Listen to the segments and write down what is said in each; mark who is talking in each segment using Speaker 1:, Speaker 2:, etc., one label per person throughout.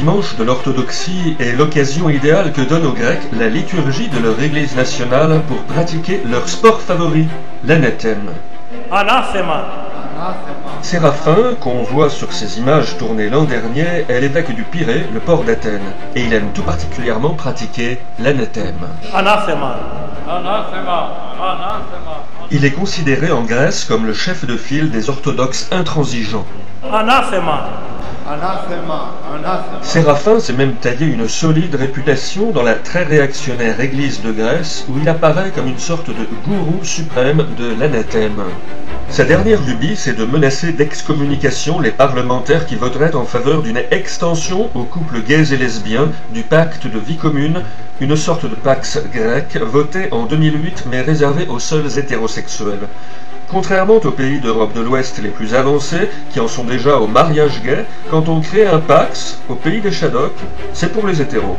Speaker 1: dimanche de l'orthodoxie est l'occasion idéale que donne aux Grecs la liturgie de leur église nationale pour pratiquer leur sport favori, l'anathème.
Speaker 2: Anathema.
Speaker 1: Séraphin, qu'on voit sur ces images tournées l'an dernier, est l'évêque du Pirée, le port d'Athènes, et il aime tout particulièrement pratiquer l'anathème.
Speaker 2: Anathema.
Speaker 1: Il est considéré en Grèce comme le chef de file des orthodoxes intransigeants.
Speaker 2: Anathema.
Speaker 1: Séraphin s'est même taillé une solide réputation dans la très réactionnaire église de Grèce, où il apparaît comme une sorte de gourou suprême de l'anathème. Sa dernière lubie, c'est de menacer d'excommunication les parlementaires qui voteraient en faveur d'une extension aux couples gays et lesbiens du pacte de vie commune, une sorte de pax grec voté en 2008 mais réservé aux seuls hétérosexuels. Contrairement aux pays d'Europe de l'Ouest les plus avancés, qui en sont déjà au mariage gay, quand on crée un pax, au pays des Shadocks, c'est pour les hétéros.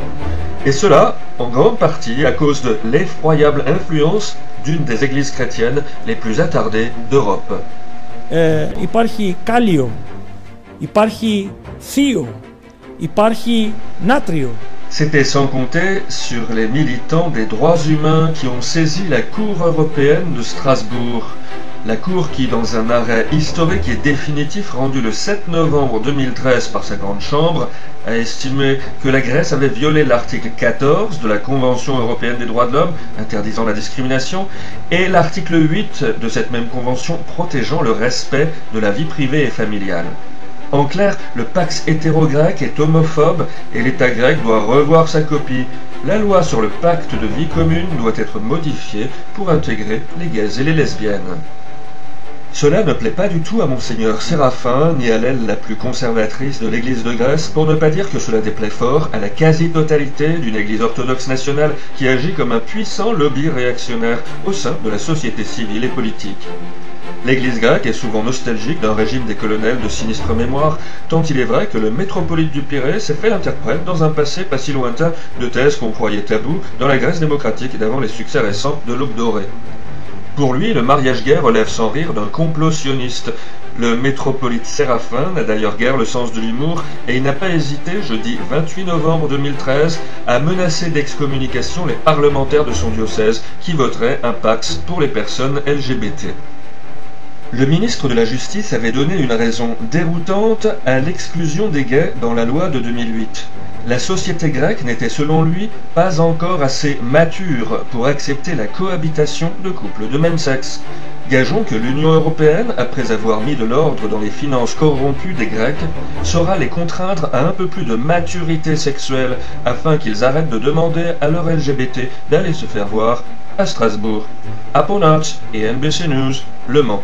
Speaker 1: Et cela, en grande partie, à cause de l'effroyable influence d'une des églises chrétiennes les plus attardées d'Europe.
Speaker 2: Υπάρχει κάλιο, υπάρχει θείο, υπάρχει νάτριο.
Speaker 1: C'était sans compter sur les militants des droits humains qui ont saisi la Cour européenne de Strasbourg. La Cour qui, dans un arrêt historique et définitif rendu le 7 novembre 2013 par sa grande chambre, a estimé que la Grèce avait violé l'article 14 de la Convention européenne des droits de l'homme, interdisant la discrimination, et l'article 8 de cette même convention protégeant le respect de la vie privée et familiale. En clair, le pax hétéro-grec est homophobe et l'État grec doit revoir sa copie. La loi sur le pacte de vie commune doit être modifiée pour intégrer les gays et les lesbiennes. Cela ne plaît pas du tout à Monseigneur Séraphin, ni à l'aile la plus conservatrice de l'Église de Grèce, pour ne pas dire que cela déplaît fort à la quasi-totalité d'une Église orthodoxe nationale qui agit comme un puissant lobby réactionnaire au sein de la société civile et politique. L'Église grecque est souvent nostalgique d'un régime des colonels de sinistre mémoire, tant il est vrai que le métropolite du Pirée s'est fait l'interprète dans un passé pas si lointain de thèses qu'on croyait tabous dans la Grèce démocratique d'avant les succès récents de l'Aube dorée. Pour lui, le mariage gay relève sans rire d'un complot sioniste. Le métropolite Séraphin n'a d'ailleurs guère le sens de l'humour et il n'a pas hésité, jeudi 28 novembre 2013, à menacer d'excommunication les parlementaires de son diocèse qui voteraient un pax pour les personnes LGBT. Le ministre de la Justice avait donné une raison déroutante à l'exclusion des gays dans la loi de 2008. La société grecque n'était selon lui pas encore assez mature pour accepter la cohabitation de couples de même sexe. Gageons que l'Union européenne, après avoir mis de l'ordre dans les finances corrompues des Grecs, saura les contraindre à un peu plus de maturité sexuelle afin qu'ils arrêtent de demander à leurs LGBT d'aller se faire voir à Strasbourg. Aponat et NBC News, Le Mans.